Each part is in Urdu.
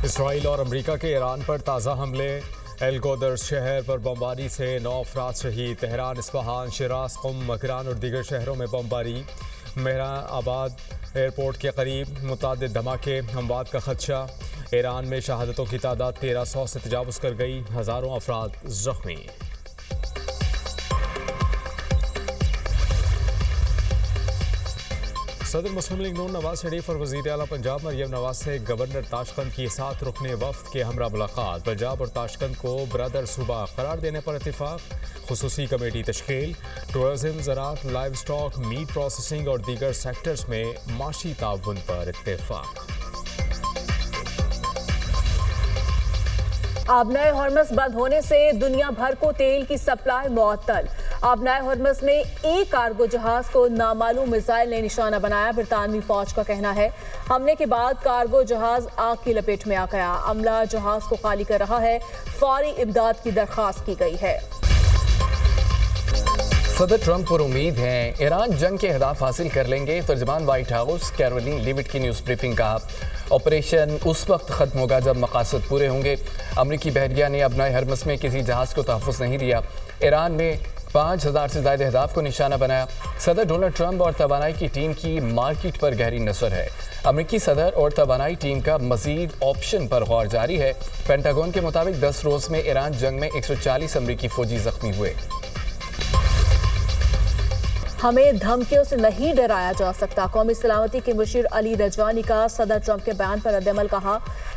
اسرائیل اور امریکہ کے ایران پر تازہ حملے، القدس شہر پر بمباری سے 9 افراد شہید، تہران، اصفہان، شیراز، قم، مکران اور دیگر شہروں میں بمباری، مہران آباد ایئرپورٹ کے قریب متعدد دھماکے، اموات کا خدشہ، ایران میں شہادتوں کی تعداد 1300 سے تجاوز کر گئی، ہزاروں افراد زخمی۔ صدر مسلم لیگ نون نواز شریف اور وزیر اعلیٰ پنجاب مریم نواز سے گورنر تاشقند کی 7 رکن وفد کے ہمراہ ملاقات، پنجاب اور تاشقند کو برادر صوبہ قرار دینے پر اتفاق، خصوصی کمیٹی تشکیل، ٹورزم، زراعت، لائیو سٹاک، میٹ پروسیسنگ اور دیگر سیکٹرز میں معاشی تعاون پر اتفاق۔ آبنائے ہرمز بند ہونے سے دنیا بھر کو تیل کی سپلائی معطل، آبنائے ہرمز میں ایک کارگو جہاز کو نامعلوم میزائل نے نشانہ بنایا، برطانوی فوج کا کہنا ہے حملے کے بعد کارگو جہاز آگ کی لپیٹ میں آ گیا، عملہ جہاز کو خالی کر رہا ہے، فوری امداد کی درخواست کی گئی ہے۔ صدر ٹرمپ پر امید ہیں ایران جنگ کے اہداف حاصل کر لیں گے، ترجمان وائٹ ہاؤس کیرولین لیوٹ کی نیوز بریفنگ کہا آپریشن اس وقت ختم ہوگا جب مقاصد پورے ہوں گے۔ امریکی بحریہ نے ابنائے ہرمز میں کسی جہاز کو تحفظ نہیں دیا، ایران میں 5000 سے زائد اہداف کو نشانہ بنایا۔ صدر ڈونلڈ ٹرمپ اور توانائی کی ٹیم کی مارکیٹ پر گہری نظر ہے، امریکی صدر اور توانائی ٹیم کا مزید آپشن پر غور جاری ہے۔ پینٹاگون کے مطابق 10 روز میں ایران جنگ میں 140 امریکی فوجی زخمی ہوئے۔ ہمیں دھمکیوں سے نہیں ڈرایا جا سکتا، قومی سلامتی کے مشیر علی رجوانی کا صدر ٹرمپ کے بیان پر رد عمل، کہا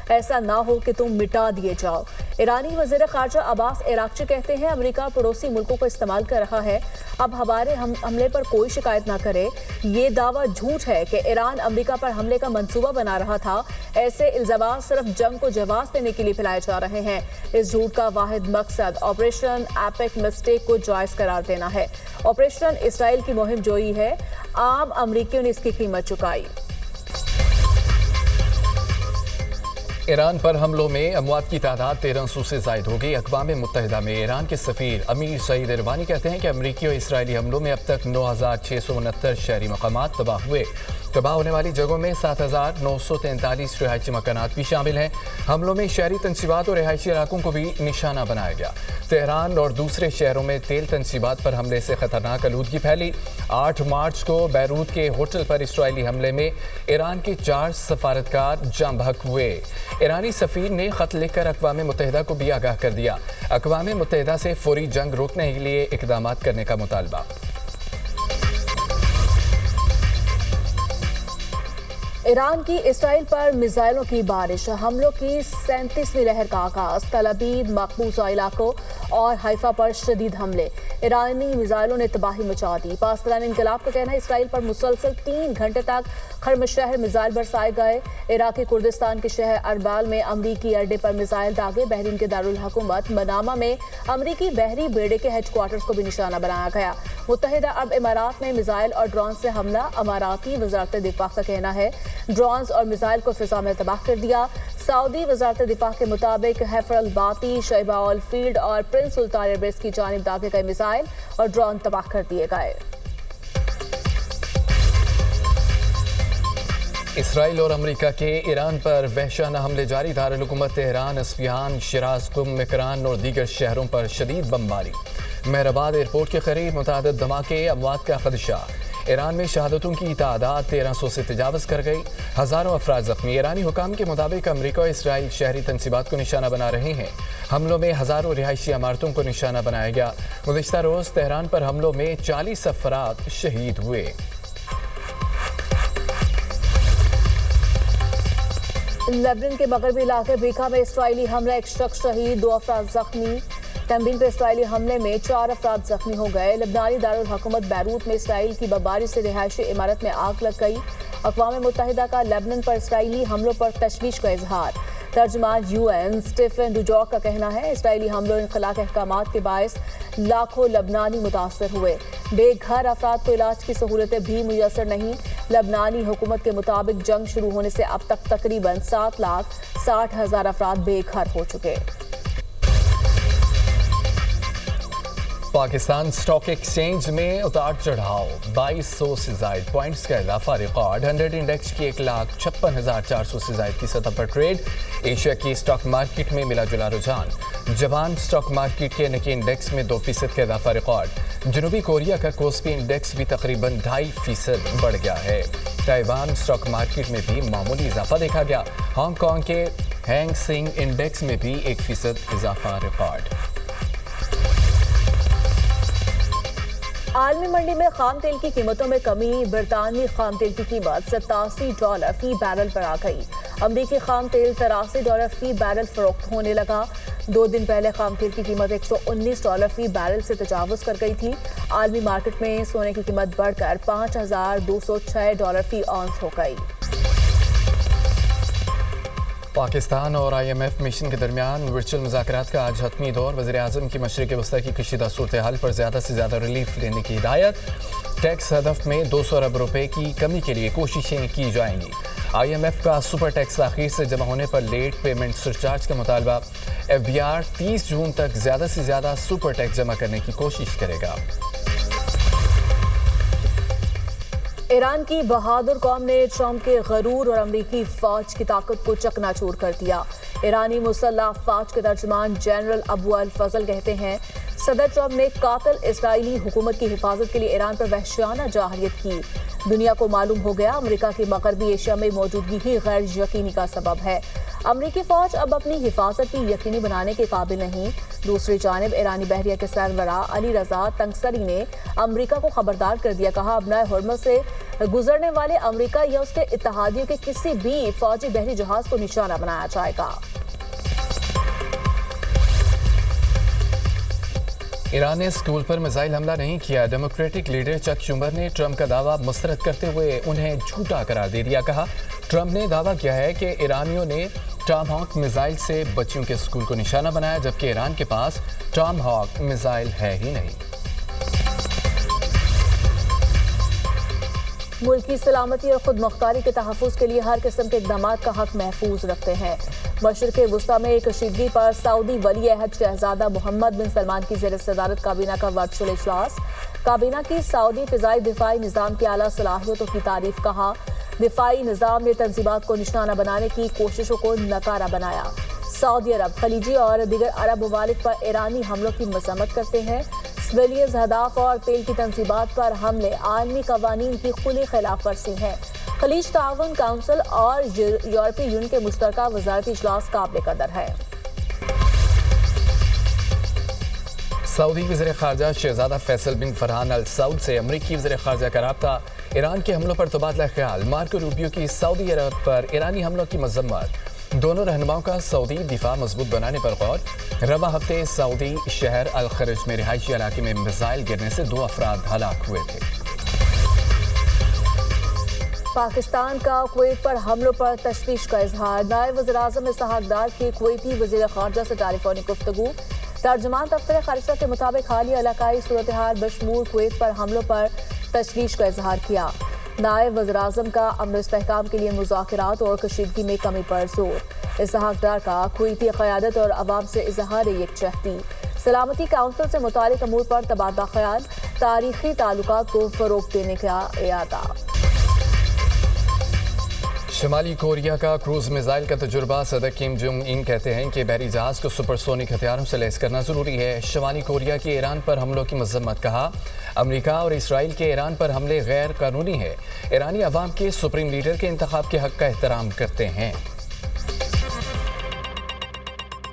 ایسا نہ ہو کہ تم مٹا دیے جاؤ۔ ایرانی وزیر خارجہ عباس عراقچی کہتے ہیں امریکہ پڑوسی ملکوں کو استعمال کر رہا ہے، اب ہمارے حملے پر کوئی شکایت نہ کرے۔ یہ دعویٰ جھوٹ ہے کہ ایران امریکہ پر حملے کا منصوبہ بنا رہا تھا، ایسے الزامات صرف جنگ کو جواز دینے کے لیے پھیلائے جا رہے ہیں۔ اس جھوٹ کا واحد مقصد آپریشن ایپک مسٹیک کو جائز قرار دینا ہے۔ آپریشن اسرائیل کی مہم جوئی ہے، عام امریکیوں نے اس کی قیمت چکائی۔ ایران پر حملوں میں اموات کی تعداد 1300 سے زائد ہو گئی۔ اقوام متحدہ میں ایران کے سفیر امیر سعید اروانی کہتے ہیں کہ امریکی اور اسرائیلی حملوں میں اب تک 9669 شہری مقامات تباہ ہوئے۔ تباہ ہونے والی جگہوں میں 7943 رہائشی مکانات بھی شامل ہیں۔ حملوں میں شہری تنصیبات اور رہائشی علاقوں کو بھی نشانہ بنایا گیا۔ تہران اور دوسرے شہروں میں تیل تنصیبات پر حملے سے خطرناک آلودگی پھیلی۔ 8 مارچ کو بیروت کے ہوٹل پر اسرائیلی حملے میں ایران کے 4 سفارتکار جاں بحق ہوئے۔ ایرانی سفیر نے خط لکھ کر اقوام متحدہ کو بھی آگاہ کر دیا، اقوام متحدہ سے فوری جنگ روکنے کے لیے اقدامات کرنے کا مطالبہ۔ ایران کی اسرائیل پر میزائلوں کی بارش، حملوں کی 37ویں لہر کا آغاز، تل ابیب، مقبوضہ علاقوں اور حیفا پر شدید حملے، ایرانی میزائلوں نے تباہی مچا دی۔ پاسداران انقلاب کا کہنا ہے اسرائیل پر مسلسل 3 گھنٹے تک خرم شہر میزائل برسائے گئے۔ عراقی کردستان کے شہر اربال میں امریکی اڈے پر میزائل داغے، بحرین کے دارالحکومت منامہ میں امریکی بحری بیڑے کے ہیڈ کوارٹرز کو بھی نشانہ بنایا گیا۔ متحدہ عرب امارات میں میزائل اور ڈرون سے حملہ، اماراتی وزارت دفاع کا کہنا ہے ڈرونز اور میزائل کو فضا میں تباہ کر دیا۔ سعودی وزارت دفاع کے مطابق حیفر الباطی، شیبہ الفیلڈ اور پرنس سلطان ایئر بیس کی جانب داغے گئے میزائل اور ڈرون تباہ کر دیے گئے۔ اسرائیل اور امریکہ کے ایران پر وحشیانہ حملے جاری، دارالحکومت تہران، اصفہان، شیراز، قم، مکران اور دیگر شہروں پر شدید بمباری، مہر آباد ایئرپورٹ کے قریب متعدد دھماکے، اموات کا خدشہ، ایران میں شہادتوں کی تعداد 1300 سے تجاوز کر گئی، ہزاروں افراد زخمی۔ ایرانی حکام کے مطابق امریکہ اور اسرائیل شہری تنصیبات کو نشانہ بنا رہے ہیں، حملوں میں ہزاروں رہائشی عمارتوں کو نشانہ بنایا گیا۔ گزشتہ روز تہران پر حملوں میں 40 افراد شہید ہوئے۔ لیبنان کے مغربی علاقے بیکا میں اسرائیلی حملہ، 1 شخص شہید، 2 افراد زخمی۔ تنبین پہ اسرائیلی حملے میں 4 افراد زخمی ہو گئے۔ لبنانی دارالحکومت بیروت میں اسرائیل کی بمباری سے رہائشی عمارت میں آگ لگ گئی۔ اقوام متحدہ کا لیبنان پر اسرائیلی حملوں پر تشویش کا اظہار، ترجمان UN اسٹیفن ڈوجاک کا کہنا ہے اسرائیلی حملوں انخلا کے احکامات کے باعث لاکھوں لبنانی متاثر ہوئے، بے گھر افراد کو علاج کی سہولتیں بھی میسر نہیں۔ لبنانی حکومت کے مطابق جنگ شروع ہونے سے اب تک تقریباً 7,60,000 افراد بے گھر ہو چکے۔ پاکستان اسٹاک ایکسچینج میں اتار چڑھاؤ، 2200 سے زائد پوائنٹس کا اضافہ، ریکارڈ 100 انڈیکس کی 1,56,400 سے زائد کی سطح پر ٹریڈ۔ ایشیا کی اسٹاک مارکیٹ میں ملا جلا رجحان، جاپان اسٹاک مارکیٹ کے نکی انڈیکس میں 2% کا اضافہ ریکارڈ۔ جنوبی کوریا کا کوسپی انڈیکس بھی تقریباً 2.5% بڑھ گیا ہے۔ تائیوان اسٹاک مارکیٹ میں بھی معمولی اضافہ دیکھا گیا، ہانگ کانگ کے ہینگ سینگ انڈیکس میں بھی 1% اضافہ ریکارڈ۔ عالمی منڈی میں خام تیل کی قیمتوں میں کمی، برطانوی خام تیل کی قیمت $87 فی بیرل پر آ گئی۔ امریکی خام تیل $83 فی بیرل فروخت ہونے لگا۔ 2 دن پہلے خام تیل کی قیمت $119 فی بیرل سے تجاوز کر گئی تھی۔ عالمی مارکیٹ میں سونے کی قیمت بڑھ کر $5,206 فی اونس ہو گئی۔ پاکستان اور IMF مشن کے درمیان ورچوئل مذاکرات کا آج حتمی دور، وزیر اعظم کی مشرق وسطی کی کشیدہ صورتحال پر زیادہ سے زیادہ ریلیف لینے کی ہدایت۔ ٹیکس ہدف میں 200 ارب روپے کی کمی کے لیے کوششیں کی جائیں گی۔ IMF کا سپر ٹیکس تاخیر سے جمع ہونے پر لیٹ پیمنٹ سرچارج کا مطالبہ۔ FBR 30 جون تک زیادہ سے زیادہ سپر ٹیکس جمع کرنے کی کوشش کرے گا۔ ایران کی بہادر قوم نے ٹرمپ کے غرور اور امریکی فوج کی طاقت کو چکنا چور کر دیا۔ ایرانی مسلح افواج کے ترجمان جنرل ابو الفضل کہتے ہیں، صدر ٹرمپ نے قاتل اسرائیلی حکومت کی حفاظت کے لیے ایران پر وحشیانہ جارحیت کی۔ دنیا کو معلوم ہو گیا امریکہ کی مغربی ایشیا میں موجودگی ہی غیر یقینی کا سبب ہے۔ امریکی فوج اب اپنی حفاظت کی یقینی بنانے کے قابل نہیں۔ دوسری جانب ایرانی بحریہ کے سربراہ علی رضا تنگسری نے امریکہ کو خبردار کر دیا، کہا ابنائے ہرمز سے گزرنے والے امریکہ یا اس کے اتحادیوں کے کسی بھی فوجی بحری جہاز کو نشانہ بنایا جائے گا۔ ایران نے اسکول پر میزائل حملہ نہیں کیا، ڈیموکریٹک لیڈر چک شومر نے ٹرمپ کا دعویٰ مسترد کرتے ہوئے انہیں جھوٹا قرار دے دیا۔ کہا ٹرمپ نے دعویٰ کیا ہے کہ ایرانیوں نے ٹام ہاک میزائل سے بچیوں کے اسکول کو نشانہ بنایا، جبکہ ایران کے پاس ٹام ہاک میزائل ہے ہی نہیں۔ ملک کی سلامتی اور خود مختاری کے تحفظ کے لیے ہر قسم کے اقدامات کا حق محفوظ رکھتے ہیں۔ مشرق وسطی میں کشیدگی پر سعودی ولی عہد شہزادہ محمد بن سلمان کی زیر صدارت کابینہ کا ورچوئل اجلاس۔ کابینہ کی سعودی فضائی دفاعی نظام کی اعلیٰ صلاحیتوں کی تعریف، کہا دفاعی نظام نے تنظیمات کو نشانہ بنانے کی کوششوں کو ناکارہ بنایا۔ سعودی عرب، خلیجی اور دیگر عرب ممالک پر ایرانی حملوں کی مذمت کرتے ہیں۔ سویلینز اہداف اور تیل کی تنصیبات پر حملے عالمی قوانین کی کھلی خلاف ورزی ہے۔ خلیج تعاون کونسل اور یورپی یونین کے مشترکہ وزارتی اجلاس قابل قدر ہے۔ سعودی وزیر خارجہ شہزادہ فیصل بن فرحان ال سعود سے امریکی وزیر خارجہ کا رابطہ، ایران کے حملوں پر تبادلہ خیال، مارکو روبیو کی سعودی عرب پر ایرانی حملوں کی مذمت، دونوں رہنماؤں کا سعودی دفاع مضبوط بنانے پر غور۔ رواں ہفتے سعودی شہر الخرج میں رہائشی علاقے میں میزائل گرنے سے 2 افراد ہلاک ہوئے تھے۔ پاکستان کا کویت پر حملوں پر تشویش کا اظہار، نائب وزیر اعظم اسحاق ڈار کی کویتی وزیر خارجہ سے ٹیلی فونک گفتگو۔ ترجمان دفتر خارجہ کے مطابق حالیہ علاقائی صورتحال بشمول کویت پر حملوں پر تشویش کا اظہار کیا۔ نائب وزیر اعظم کا امن و استحکام کے لیے مذاکرات اور کشیدگی میں کمی پر زور۔ اسحاق ڈار کا کویتی قیادت اور عوام سے اظہار یکجہتی، سلامتی کونسل سے متعلق امور پر تبادلہ خیال، تاریخی تعلقات کو فروغ دینے کا اعادہ۔ شمالی کوریا کا کروز میزائل کا تجربہ، صدر کم جونگ ان کہتے ہیں کہ بحری جہاز کو سپر سونک ہتھیاروں سے لیس کرنا ضروری ہے۔ شمالی کوریا کی ایران پر حملوں کی مذمت، کہا امریکہ اور اسرائیل کے ایران پر حملے غیر قانونی ہے، ایرانی عوام کے سپریم لیڈر کے انتخاب کے حق کا احترام کرتے ہیں۔